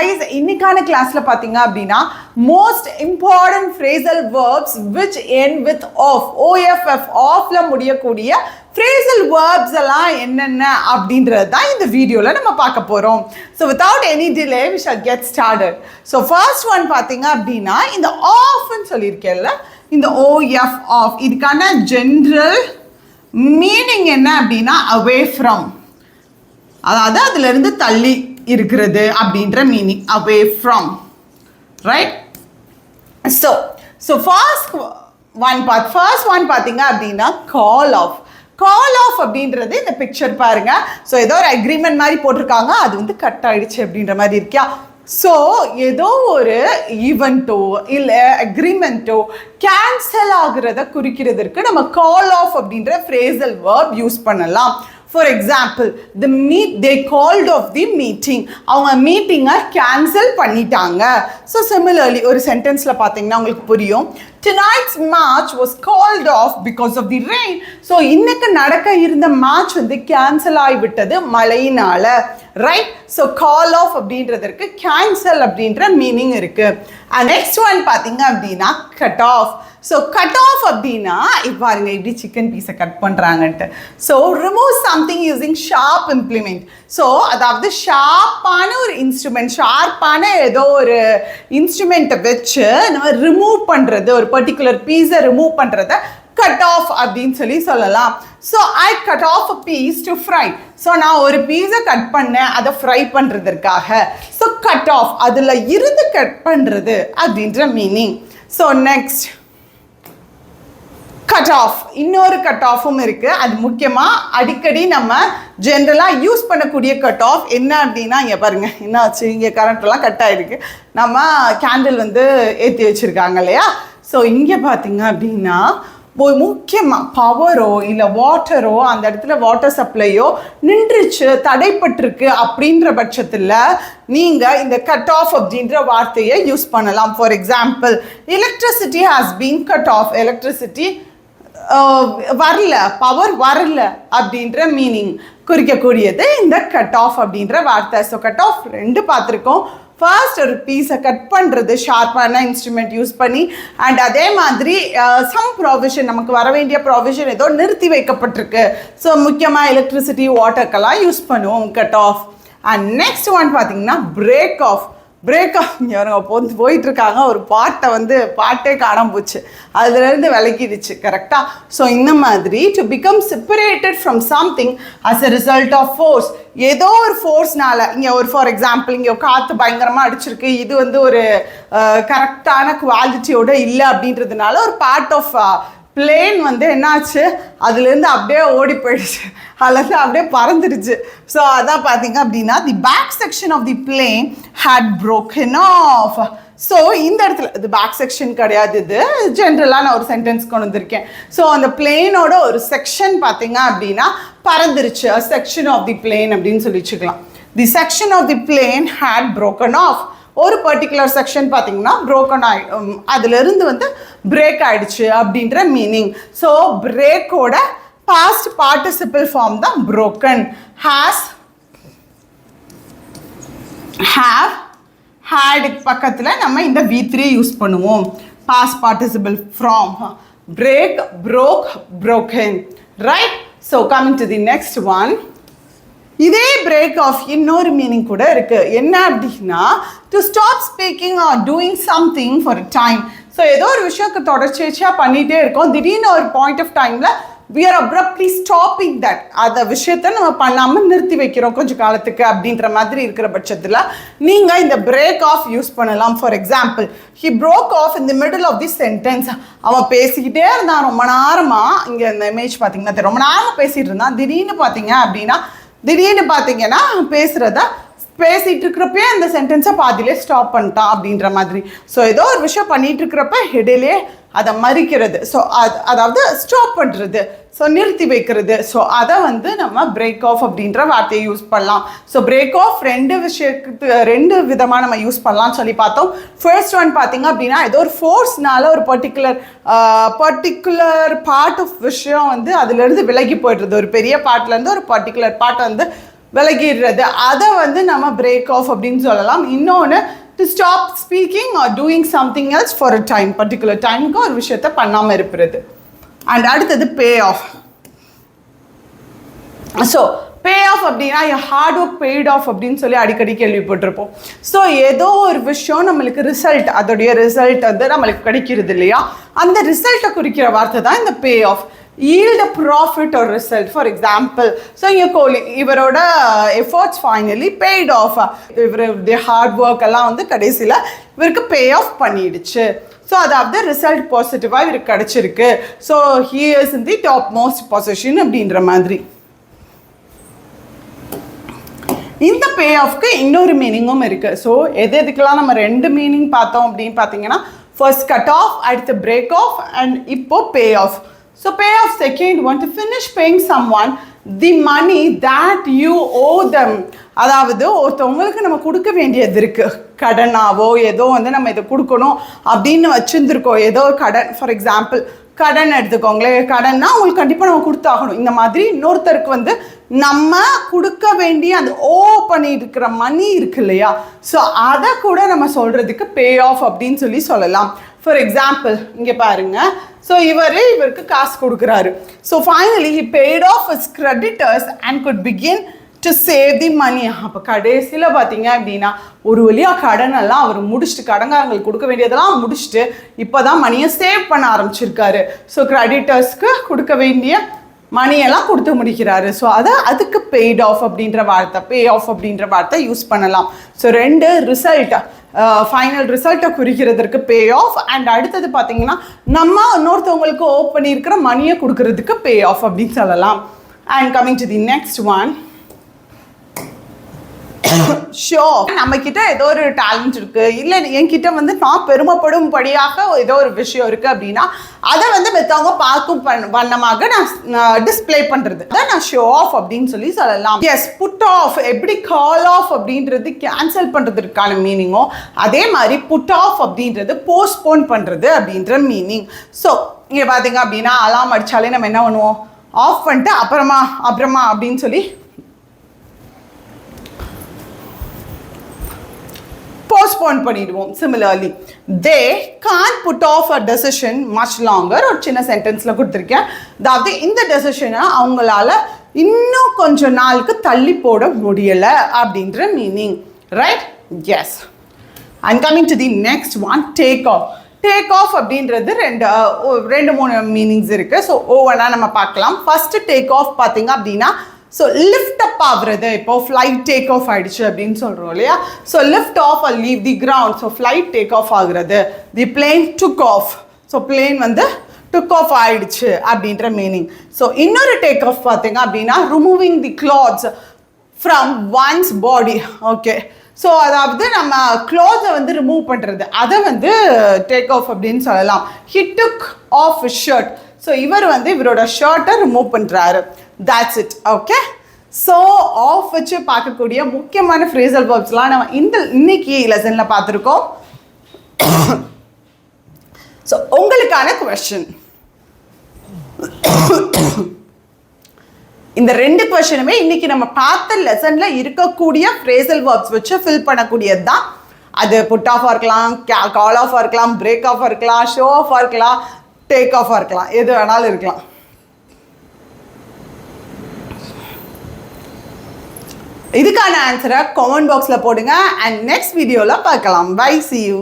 guys, இன்னைக்கான கிளாஸ்ல பாத்தீங்க அப்படின்னா most important phrasal verbs which end with of offல முடியக்கூடிய phrasal verbs எல்லாம் என்னென்ன அப்படின்றது தான் இந்த வீடியோல நம்ம பார்க்க போறோம். So without any delay we shall get started. So first one பாத்தீங்க அப்படின்னா இந்த off ன்னு சொல்லியிருக்கேன்ல, இந்த off இதுக்கான general meaning என்ன அப்படின்னா away from, அதாவது அதுல இருந்து தள்ளி இருக்கிறது அப்படின்ற meaning, away from, right? So first one பாத்தீங்க அப்படின்னா call off அப்படின்றது இந்த பிக்சர் பாருங்க. ஸோ ஏதோ ஒரு அக்ரிமெண்ட் மாதிரி போட்டிருக்காங்க, அது வந்து கட் ஆயிடுச்சு அப்படின்ற மாதிரி இருக்கியா. ஸோ ஏதோ ஒரு ஈவெண்ட்டோ இல்லை அக்ரிமெண்ட்டோ கேன்சல் ஆகுறத குறிக்கிறதுக்கு நம்ம கால் ஆஃப் அப்படின்ற ஃப்ரேசல் வேர்ப் யூஸ் பண்ணலாம். For example, they called off the meeting. அவங்க மீட்டிங்கை கேன்சல் பண்ணிட்டாங்க. ஸோ சிமிலர்லி ஒரு சென்டென்ஸில் பார்த்தீங்கன்னா உங்களுக்கு புரியும், tonight's match was called off because of the rain. So இன்னைக்கு நடக்க இருந்த மேட்ச் வந்து கேன்சல் ஆகிவிட்டது மழையினால, ரைட்? ஸோ கால் ஆஃப் அப்படின்றதற்கு கேன்சல் அப்படின்ற மீனிங் இருக்கு. அண்ட் நெக்ஸ்ட் ஒன் பார்த்தீங்க அப்படின்னா cut off. So cut off அப்படின்னா பாருங்க இப்படி சிக்கன் பீஸை கட் பண்ணுறாங்கன்ட்டு. So remove something using sharp implement. So அதாவது ஷார்ப்பான ஒரு இன்ஸ்ட்ருமெண்ட், ஷார்ப்பான ஏதோ ஒரு இன்ஸ்ட்ருமெண்ட்டை வச்சு நம்ம ரிமூவ் பண்ணுறது, ஒரு பர்டிகுலர் பீஸை ரிமூவ் பண்ணுறத கட் ஆஃப் அப்படின்னு சொல்லலாம். So I cut off a piece to fry. So நான் ஒரு பீஸை கட் பண்ணேன் அதை ஃப்ரை பண்ணுறதுக்காக. ஸோ கட் ஆஃப் அதில் இருந்து கட் பண்ணுறது அப்படின்ற மீனிங். ஸோ நெக்ஸ்ட் கட் ஆஃப், இன்னொரு கட் ஆஃபும் இருக்குது. அது முக்கியமாக அடிக்கடி நம்ம ஜென்ரலாக யூஸ் பண்ணக்கூடிய கட் ஆஃப் என்ன அப்படின்னா, இங்கே பாருங்கள் என்ன ஆச்சு, இங்கே கரண்ட்டெல்லாம் கட் ஆகிருக்கு, நம்ம கேண்டில் வந்து ஏற்றி வச்சுருக்காங்க இல்லையா. ஸோ இங்கே பார்த்தீங்க அப்படின்னா முக்கியமாக பவரோ இல்லை வாட்டரோ, அந்த இடத்துல வாட்டர் சப்ளையோ நின்றுச்சு, தடைப்பட்டிருக்கு அப்படின்ற பட்சத்தில் நீங்கள் இந்த கட் ஆஃப் அப்படின்ற வார்த்தையை யூஸ் பண்ணலாம். For example, electricity has been cut off. Electricity வரல, பவர் வரல அப்படின்ற மீனிங் குறிக்கக்கூடியது இந்த கட் ஆஃப் அப்படின்ற வார்த்தை. ஸோ கட் ஆஃப் ரெண்டு பார்த்துருக்கோம். ஃபர்ஸ்ட் ஒரு பீஸை கட் பண்ணுறது ஷார்ப்பான இன்ஸ்ட்ருமெண்ட் யூஸ் பண்ணி, அண்ட் அதே மாதிரி சம் ப்ராவிஷன், நமக்கு வர வேண்டிய ப்ராவிஷன் ஏதோ நிறுத்தி வைக்கப்பட்டிருக்கு. ஸோ முக்கியமாக எலக்ட்ரிசிட்டி வாட்டருக்கெல்லாம் யூஸ் பண்ணுவோம் cut off. And next one பார்த்தீங்கன்னா பிரேக் ஆஃப். பிரேக் ஆஃப் இங்கே போயிட்டுருக்காங்க, ஒரு பாட்டே காணாம போச்சு, அதுலேருந்து விலகிடுச்சு, கரெக்டாக. ஸோ இந்த மாதிரி to become separated from something as a result of force, ஏதோ ஒரு ஃபோர்ஸ்னால, இங்கே ஒரு ஃபார் எக்ஸாம்பிள் இங்கே காற்று பயங்கரமாக அடிச்சிருக்கு, இது வந்து ஒரு கரெக்டான குவாலிட்டியோட இல்லை அப்படின்றதுனால ஒரு பார்ட் ஆஃப் பிளேன் வந்து என்னாச்சு, அதுலேருந்து அப்படியே ஓடி போயிடுச்சு, அதுலேருந்து அப்படியே பறந்துடுச்சு. ஸோ அதான் பார்த்தீங்க அப்படின்னா the back section of the plane had broken off. So இந்த இடத்துல இது பேக் செக்ஷன் கிடையாது, இது ஜென்ரலாக நான் ஒரு சென்டென்ஸ் கொண்டு வந்திருக்கேன். ஸோ அந்த பிளேனோட ஒரு செக்ஷன் பார்த்தீங்க அப்படின்னா பறந்துருச்சு, செக்ஷன் ஆஃப் தி பிளேன் அப்படின்னு சொல்லி வச்சுக்கலாம். The section of the plane had broken off. ஒரு பர்டிகுலர் செக்ஷன் பார்த்தீங்கன்னா broken அதிலிருந்து வந்து பிரேக் ஆயிடுச்சு அப்படின்ற மீனிங். ஸோ பிரேக்கோட பாஸ்ட் பார்ட்டிசிபிள் ஃபார்ம் தான் broken. have had பக்கத்தில் நம்ம இந்த V3 யூஸ் பண்ணுவோம். Past participle form break, broke, broken, right? So coming to the next one, இதே பிரேக் ஆஃப் இன்னொரு மீனிங் கூட இருக்கு. என்ன அப்படின்னா to stop speaking are doing something for a time. So ஏதோ ஒரு விஷயத்தை தொடர்ச்சியாக பண்ணிகிட்டே இருக்கோம், திடீர்னு ஒரு பாயிண்ட் ஆஃப் டைமில் we are abruptly stopping that, அந்த விஷயத்தை நம்ம பண்ணாமல் நிறுத்தி வைக்கிறோம் கொஞ்ச காலத்துக்கு அப்படின்ற மாதிரி இருக்கிற பட்சத்தில் நீங்கள் இந்த பிரேக் ஆஃப் யூஸ் பண்ணலாம். For example, he broke off in the middle of this sentence. அவன் பேசிக்கிட்டே இருந்தான் ரொம்ப நேரமாக, இங்கே இந்த இமேஜ் பார்த்தீங்கன்னா ரொம்ப நேரமாக பேசிகிட்டு இருந்தான், திடீர்னு பார்த்தீங்கன்னா பேசிகிட்டு இருக்கிறப்பே அந்த சென்டென்ஸை பாதியிலே ஸ்டாப் பண்ணிட்டான் அப்படின்ற மாதிரி. ஸோ ஏதோ ஒரு விஷயம் பண்ணிகிட்டு இருக்கிறப்ப இடையிலே அதை மறிக்கிறது, ஸோ அதாவது ஸ்டாப் பண்ணுறது, ஸோ நிறுத்தி வைக்கிறது. ஸோ அதை வந்து நம்ம பிரேக் ஆஃப் அப்படின்ற வார்த்தையை யூஸ் பண்ணலாம். ஸோ பிரேக் ஆஃப் ரெண்டு விதமாக நம்ம யூஸ் பண்ணலாம்னு சொல்லி பார்த்தோம். ஃபர்ஸ்ட் ஒன் பார்த்தீங்க அப்படின்னா ஏதோ ஒரு ஃபோர்ஸ்னால ஒரு பர்டிகுலர் பார்ட் ஆஃப் விஷயம் வந்து அதுலேருந்து விலகி போய்டுறது, ஒரு பெரிய பார்ட்லேருந்து ஒரு பர்டிகுலர் பார்ட் வந்து விலகிடுறது, அதை வந்து நம்ம பிரேக் ஆஃப் அப்படின்னு சொல்லலாம். இன்னொன்று to stop speaking are doing something else for a time, particular டைமுக்கு ஒரு விஷயத்த பண்ணாமல் இருப்பது. அண்ட் அடுத்தது bay of. So bay of அப்படின்னா ஹார்ட் ஒர்க் பெய்ட் ஆஃப் அப்படின்னு சொல்லி அடிக்கடி கேள்விப்பட்டிருப்போம். ஸோ ஏதோ ஒரு விஷயம் நம்மளுக்கு ரிசல்ட், அதோடைய ரிசல்ட் வந்து நம்மளுக்கு கிடைக்கிறது இல்லையா, அந்த ரிசல்ட்டை குறிக்கிற வார்த்தை தான் இந்த bay of. yield a profit or result. For example, so இவரோட efforts finally paid off. இவருடைய ஹார்ட் ஒர்க் எல்லாம் வந்து கடைசியில் இவருக்கு பே ஆஃப் பண்ணிடுச்சு. ஸோ அதாவது ரிசல்ட் பாசிட்டிவாக இவருக்கு கிடச்சிருக்கு. So he is in the top most position அப்படின்ற மாதிரி. இந்த பே ஆஃப்க்கு இன்னொரு மீனிங்கும் இருக்குது. ஸோ எதுக்கெல்லாம் நம்ம ரெண்டு மீனிங் பார்த்தோம் அப்படின்னு பார்த்தீங்கன்னா, ஃபர்ஸ்ட் கட் ஆஃப், அடுத்து பிரேக் ஆஃப், அண்ட் இப்போ bay of. So pay off second one, to finish paying someone the money that you owe them. அதாவது ஒருத்தவங்களுக்கு நம்ம கொடுக்க வேண்டியது இருக்குது, கடனாவோ ஏதோ வந்து நம்ம இதை கொடுக்கணும் அப்படின்னு வச்சுருந்துருக்கோம். ஏதோ கடன், ஃபார் எக்ஸாம்பிள் கடன் எடுத்துக்கோங்களேன். கடன்னா உங்களுக்கு கண்டிப்பாக நம்ம கொடுத்தாகணும். இந்த மாதிரி இன்னொருத்தருக்கு வந்து நம்ம கொடுக்க வேண்டிய அந்த பண்ணியிருக்கிற மணி இருக்கு இல்லையா, ஸோ அதை கூட நம்ம சொல்கிறதுக்கு பே ஆஃப் அப்படின்னு சொல்லலாம். ஃபார் எக்ஸாம்பிள் இங்கே பாருங்க, ஸோ இவருக்கு காசு கொடுக்குறாரு. So finally he paid off his creditors and could begin to save the money. அப்போ கடைசியில் பார்த்தீங்க அப்படின்னா ஒரு வழியாக கடனெல்லாம் அவர் முடிச்சுட்டு, கடன்காரங்களுக்கு கொடுக்க வேண்டியதெல்லாம் முடிச்சுட்டு இப்போ தான் மணியை சேவ் பண்ண ஆரம்பிச்சிருக்காரு. ஸோ கிரெடிட்டர்ஸ்க்கு கொடுக்க வேண்டிய மணியெல்லாம் கொடுத்து முடிக்கிறாரு. ஸோ அதுக்கு பெய்ட் ஆஃப் அப்படின்ற வார்த்தை, பே ஆஃப் அப்படின்ற வார்த்தை யூஸ் பண்ணலாம். ஸோ ரெண்டு ரிசல்ட், ஃபைனல் ரிசல்ட்டை குறிக்கிறதுக்கு பே ஆஃப், அண்ட் அடுத்தது பார்த்தீங்கன்னா நம்ம இன்னொருத்தவங்களுக்கு பண்ணியிருக்கிற மணியை கொடுக்கறதுக்கு பே ஆஃப் அப்படின்னு சொல்லலாம். And coming to the next one, show. நம்ம கிட்ட ஏதோ ஒரு டேலண்ட் இருக்கு, இல்லை என்கிட்ட வந்து நான் பெருமைப்படும் படியாக ஏதோ ஒரு விஷயம் இருக்கு அப்படின்னா அதை வந்து மற்றவங்க பார்க்கும் வண்ணமாக நான் டிஸ்பிளே பண்றது, அதான் நான் ஷோ ஆஃப் அப்படின்னு சொல்லலாம். எஸ், புட் ஆஃப் எப்படி கால் ஆஃப் அப்படின்றது கேன்சல் பண்றதுக்கான மீனிங்கோ, அதே மாதிரி புட் ஆஃப் அப்படின்றது போஸ்ட்போன் பண்றது அப்படின்ற மீனிங். ஸோ இங்கே பார்த்தீங்க அப்படின்னா அலாம் அடிச்சாலே நம்ம என்ன பண்ணுவோம், ஆஃப் பண்ணிட்டு அப்புறமா அப்படின்னு சொல்லி போஸ்ட்போன் பண்ணிடுவோம். Similarly they can't put off a decision much longer. ஒரு சின்ன சென்டென்ஸில் கொடுத்துருக்கேன், அதாவது இந்த டெசிஷனை அவங்களால இன்னும் கொஞ்ச நாளுக்கு தள்ளி போட முடியலை அப்படின்ற meaning. Right? Yes. And coming to the next one, take off. Take off அப்படின்றது ரெண்டு மூணு மீனிங்ஸ் இருக்குது. ஸோ ஒவ்வொன்றா நம்ம பார்க்கலாம். ஃபர்ஸ்ட் டேக் ஆஃப் பார்த்தீங்க அப்படின்னா, ஸோ லிஃப்ட் அப் ஆகுறது. இப்போ ஃப்ளைட் டேக் ஆஃப் ஆகிடுச்சு அப்படின்னு சொல்கிறோம் இல்லையா. So lift off or leave the ground. So flight take off ஆகுறது. The plane took off. So plane வந்து டுக் ஆஃப் ஆகிடுச்சு அப்படின்ற மீனிங். ஸோ இன்னொரு டேக் ஆஃப் பார்த்தீங்க அப்படின்னா, removing the clothes from one's body. Okay, so அதாவது நம்ம க்ளோத்ஸை வந்து ரிமூவ் பண்ணுறது, அதை வந்து டேக் ஆஃப் அப்படின்னு சொல்லலாம். He took off shirt. So இவர் வந்து இவரோட ஷர்ட்டை ரிமூவ் பண்ணுறாரு. That's it. Okay, so of வச்சு பார்க்கக்கூடிய முக்கியமான ஃப்ரேசல் வேர்ப்ஸ்லாம் நம்ம இன்னைக்கு லெசனில் பார்த்துருக்கோம். ஸோ உங்களுக்கான கொஸ்டின், இந்த ரெண்டு கொஸ்டினுமே இன்னைக்கு நம்ம பார்த்த லெசனில் இருக்கக்கூடிய ஃப்ரேசல் வேர்ப்ஸ் வச்சு ஃபில் பண்ணக்கூடியது தான். அது புட் ஆஃபாக இருக்கலாம், கால் ஆஃபாக இருக்கலாம், பிரேக் ஆஃபாக இருக்கலாம், ஷோ ஆஃபாக இருக்கலாம், டேக் ஆஃபாக இருக்கலாம், எது வேணாலும் இருக்கலாம். இதுக்கான ஆன்சரை கமெண்ட் பாக்ஸில் போடுங்க. அண்ட் நெக்ஸ்ட் வீடியோவில் பார்க்கலாம். Bye, see you.